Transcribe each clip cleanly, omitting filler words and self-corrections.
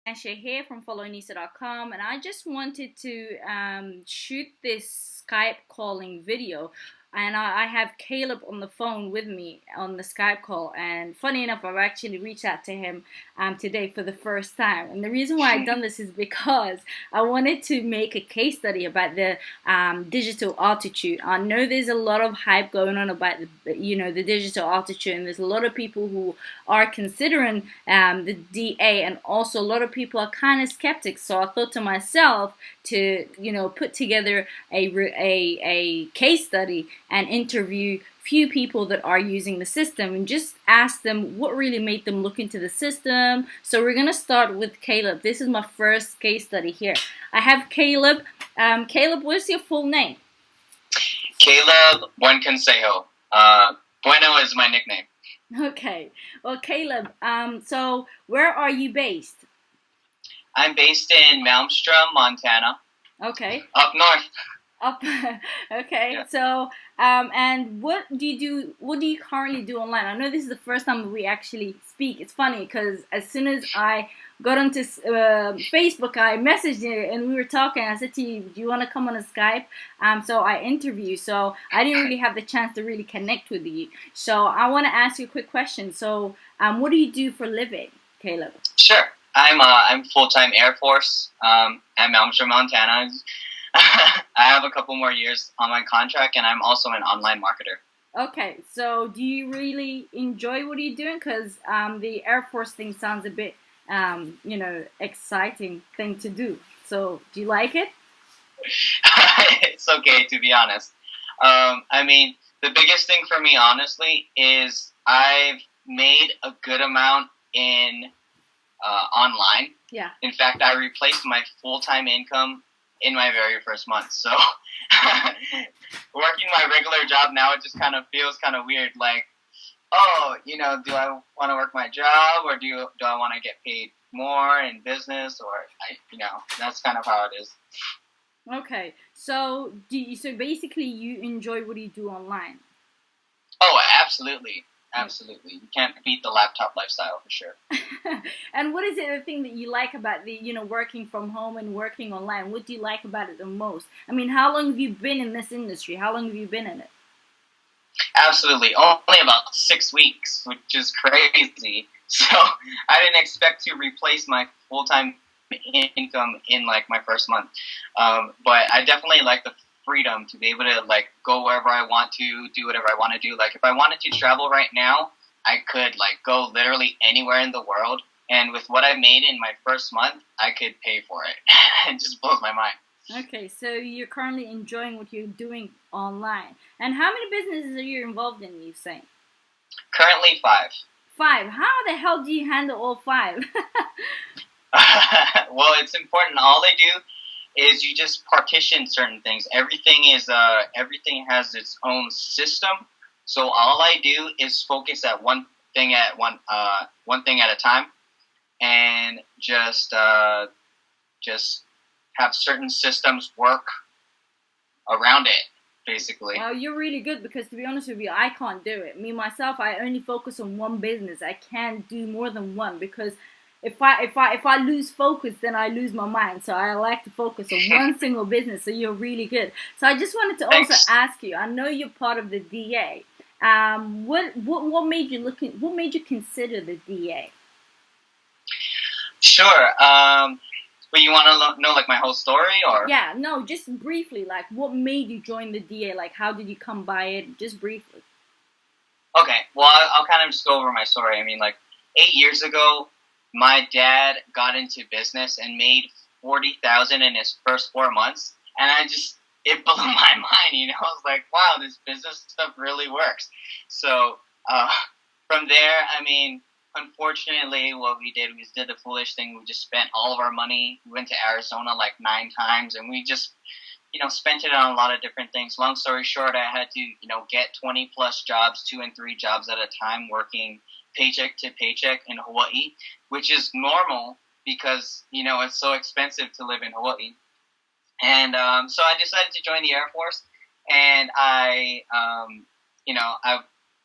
Aynashe here from followinisa.com, and I just wanted to shoot this Skype calling video. And I have Caleb on the phone with me on the Skype call. And funny enough, I've actually reached out to him today for the first time. And the reason why I've done this is because I wanted to make a case study about the digital altitude. I know there's a lot of hype going on about the digital altitude, and there's a lot of people who are considering the DA, and also a lot of people are kind of skeptics. So I thought to myself to put together a case study and interview few people that are using the system and just ask them what really made them look into the system. So we're gonna start with Caleb. This is my first case study here. I have Caleb. Caleb, what's your full name? Caleb Buenconsejo. Bueno is my nickname. Okay. Well, Caleb, so where are you based? I'm based in Malmstrom, Montana. Okay. Up north. Up. Okay. Yeah. So, and what do you do? What do you currently do online? I know this is the first time that we actually speak. It's funny because as soon as I got onto Facebook, I messaged you and we were talking. I said to you, "Do you want to come on a Skype?" So I interview you. So I didn't really have the chance to really connect with you. So I want to ask you a quick question. So, what do you do for a living, Caleb? Sure. I'm full-time Air Force at Malmstrom, Montana. I have a couple more years on my contract, and I'm also an online marketer. Okay, so do you really enjoy what you're doing? Because the Air Force thing sounds a bit, exciting thing to do. So do you like it? It's okay, to be honest. The biggest thing for me, honestly, is I've made a good amount in online. Yeah. In fact, I replaced my full-time income in my very first month. So working my regular job now, it just kind of feels kind of weird. Like, do I want to work my job, or do I want to get paid more in business, or that's kind of how it is. Okay, so so basically you enjoy what you do online? Oh, absolutely. Absolutely. You can't beat the laptop lifestyle for sure. And what is the thing that you like about the, working from home and working online? What do you like about it the most? I mean, how long have you been in this industry? How long have you been in it? Absolutely. Only about 6 weeks, which is crazy. So I didn't expect to replace my full-time income in like my first month. But I definitely like the freedom to be able to like go wherever I want to, do whatever I want to do. Like if I wanted to travel right now, I could like go literally anywhere in the world, and with what I made in my first month, I could pay for it. It just blows my mind. Okay, so you're currently enjoying what you're doing online. And how many businesses are you involved in, you say? Currently 5. 5. How the hell do you handle all 5? Well, it's important. All they do is you just partition certain things. Everything has its own system. So all I do is focus at one thing at a time, and just have certain systems work around it, basically. Well, you're really good because, to be honest with you, I can't do it. Me myself, I only focus on one business. I can't do more than one because if I lose focus, then I lose my mind. So I like to focus on one single business. So you're really good. So I just wanted to also ask you. I know you're part of the DA. What made you What made you consider the DA? Sure. But you want to know like my whole story, or? Yeah, no, just briefly. Like, what made you join the DA? Like, how did you come by it? Just briefly. Okay. Well, I'll kind of just go over my story. I mean, like 8 years ago, my dad got into business and made $40,000 in his first 4 months, and it blew my mind. I was like, wow, this business stuff really works. So from there, I mean, unfortunately, what we did the foolish thing. We just spent all of our money. We went to Arizona like 9 times, and we just spent it on a lot of different things. Long story short, I had to get 20 plus jobs, 2 and 3 jobs at a time, working paycheck to paycheck in Hawaii, which is normal because it's so expensive to live in Hawaii. And so I decided to join the Air Force, and I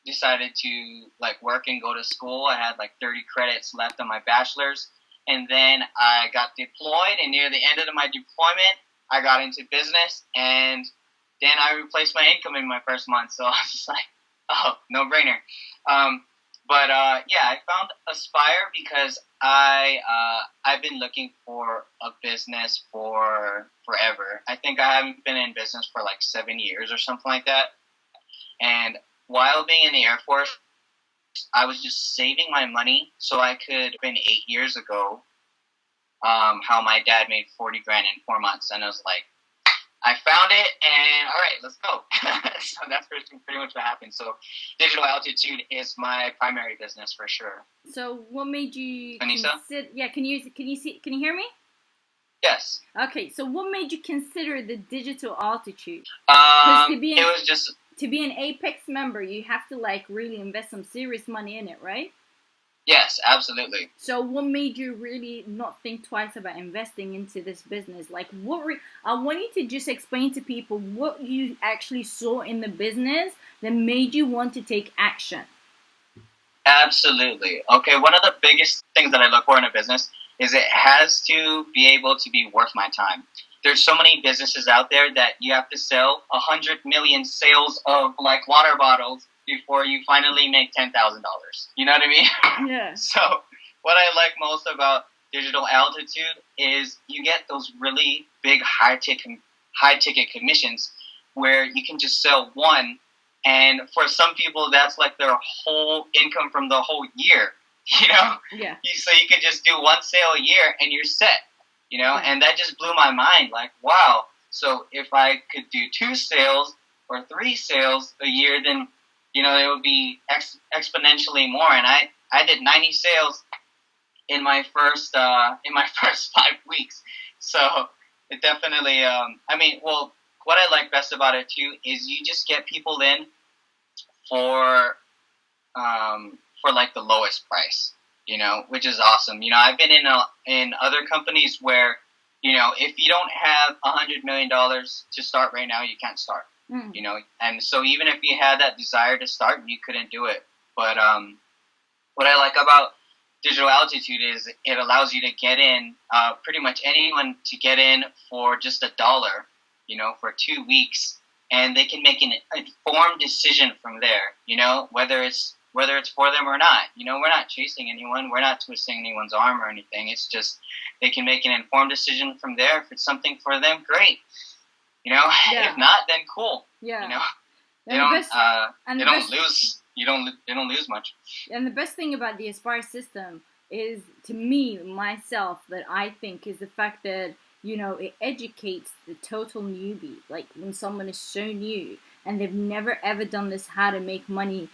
decided to like work and go to school. I had like 30 credits left on my bachelor's, and then I got deployed, and near the end of my deployment, I got into business, and then I replaced my income in my first month. So I was just like, oh, no brainer. Yeah, I found Aspire because I've been looking for a business for forever. I think I haven't been in business for like 7 years or something like that. And while being in the Air Force, I was just saving my money so I could, been 8 years ago, how my dad made 40 grand in 4 months. And I was like, I found it, and all right, let's go. So that's pretty much what happened. So Digital Altitude is my primary business for sure. So what made you Anisa? Yeah, can you hear me? Yes. Okay, so what made you consider the Digital Altitude? It was just to be an Apex member, you have to like really invest some serious money in it, right? Yes, absolutely. So what made you really not think twice about investing into this business? Like I want you to just explain to people what you actually saw in the business that made you want to take action. Absolutely. Okay, one of the biggest things that I look for in a business is it has to be able to be worth my time. There's so many businesses out there that you have to sell 100 million sales of like water bottles before you finally make $10,000. You know what I mean? Yeah. So what I like most about Digital Altitude is you get those really big high ticket commissions where you can just sell one, and for some people that's like their whole income from the whole year. You know? Yeah. So you could just do one sale a year and you're set. You know, yeah. And that just blew my mind. Like, wow. So if I could do 2 sales or 3 sales a year, then it would be exponentially more. And I did 90 sales in my first 5 weeks. So it definitely. What I like best about it too is you just get people in for like the lowest price. Which is awesome. I've been in other companies where, if you don't have $100 million to start right now, you can't start. And so even if you had that desire to start, you couldn't do it. But what I like about Digital Altitude is it allows you to get in, pretty much anyone to get in for just $1, for 2 weeks, and they can make an informed decision from there. Whether it's for them or not. We're not chasing anyone. We're not twisting anyone's arm or anything. It's just they can make an informed decision from there. If it's something for them, great. Yeah. If not, then cool. Yeah. They don't lose much. And the best thing about the Aspire system is, to me, myself, that I think is the fact that, it educates the total newbie. Like when someone is so new and they've never ever done this, how to make money,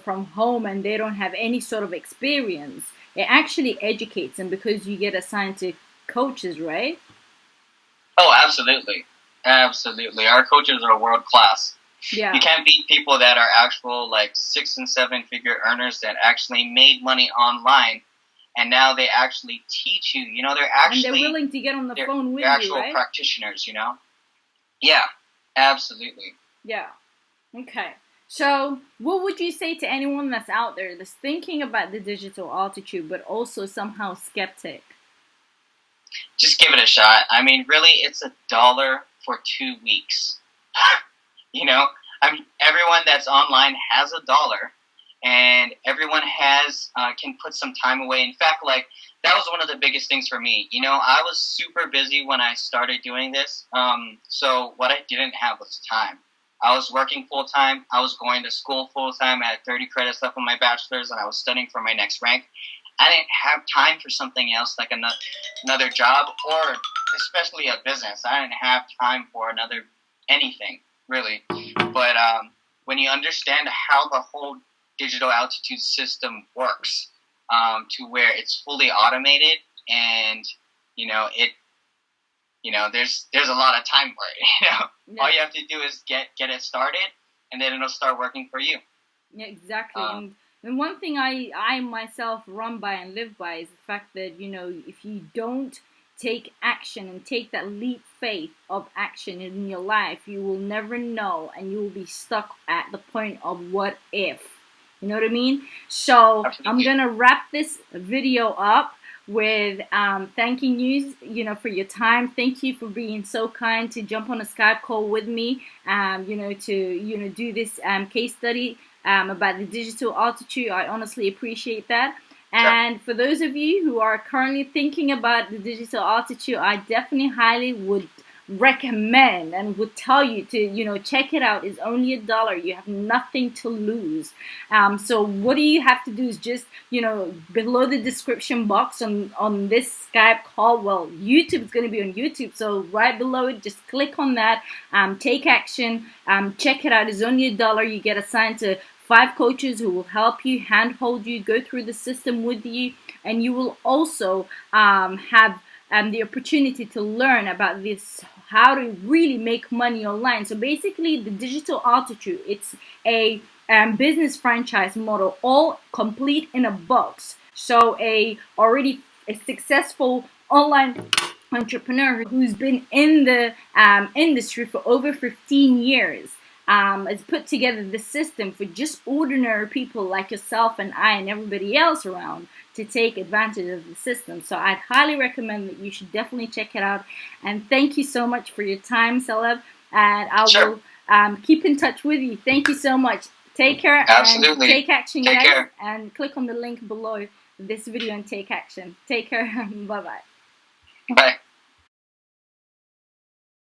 from home, and they don't have any sort of experience, it actually educates them because you get assigned to coaches, right? Oh, absolutely. Absolutely. Our coaches are world class. Yeah. You can't beat people that are actual like 6 and 7 figure earners that actually made money online, and now they actually teach you. They're actually, and they're willing to get on the phone with you, right? They're actual practitioners. Yeah, absolutely. Yeah. Okay. So what would you say to anyone that's out there that's thinking about the Digital Altitude but also somehow skeptic? Just give it a shot. I mean, really, it's $1 for 2 weeks. Everyone that's online has $1, and everyone can put some time away. In fact, like, that was one of the biggest things for me. I was super busy when I started doing this. So what I didn't have was time. I was working full-time. I was going to school full-time. I had 30 credits left on my bachelor's, and I was studying for my next rank. I didn't have time for something else, like another job, or especially a business. I didn't have time for anything, really. But when you understand how the whole Digital Altitude system works, to where it's fully automated, and there's a lot of time for it. Yeah. All you have to do is get it started, and then it'll start working for you. Yeah, exactly. And one thing I myself run by and live by is the fact that, if you don't take action and take that leap faith of action in your life, you will never know, and you will be stuck at the point of what if. You know what I mean? So absolutely. I'm going to wrap this video up with thanking you, for your time. Thank you for being so kind to jump on a Skype call with me, to do this case study about the digital altitude. I honestly appreciate that. And for those of you who are currently thinking about the digital altitude, I definitely highly would recommend and would tell you to check it out. It's only $1. You have nothing to lose. So what do you have to do is just below the description box on this Skype call, well, YouTube is going to be on YouTube, so right below it, just click on that. Take action. Check it out. It's only $1. You get assigned to 5 coaches who will help you, handhold you, go through the system with you, and you will also have the opportunity to learn about this, how to really make money online. So basically, the digital altitude, it's a business franchise model, all complete in a box. So a successful online entrepreneur who's been in the industry for over 15 years has put together the system for just ordinary people like yourself and I and everybody else around to take advantage of the system. So I'd highly recommend that you should definitely check it out. And thank you so much for your time, Celeb. And I will keep in touch with you. Thank you so much. Take care. Absolutely. And take action, guys. Care. And click on the link below this video and take action. Take care. Bye-bye. Bye.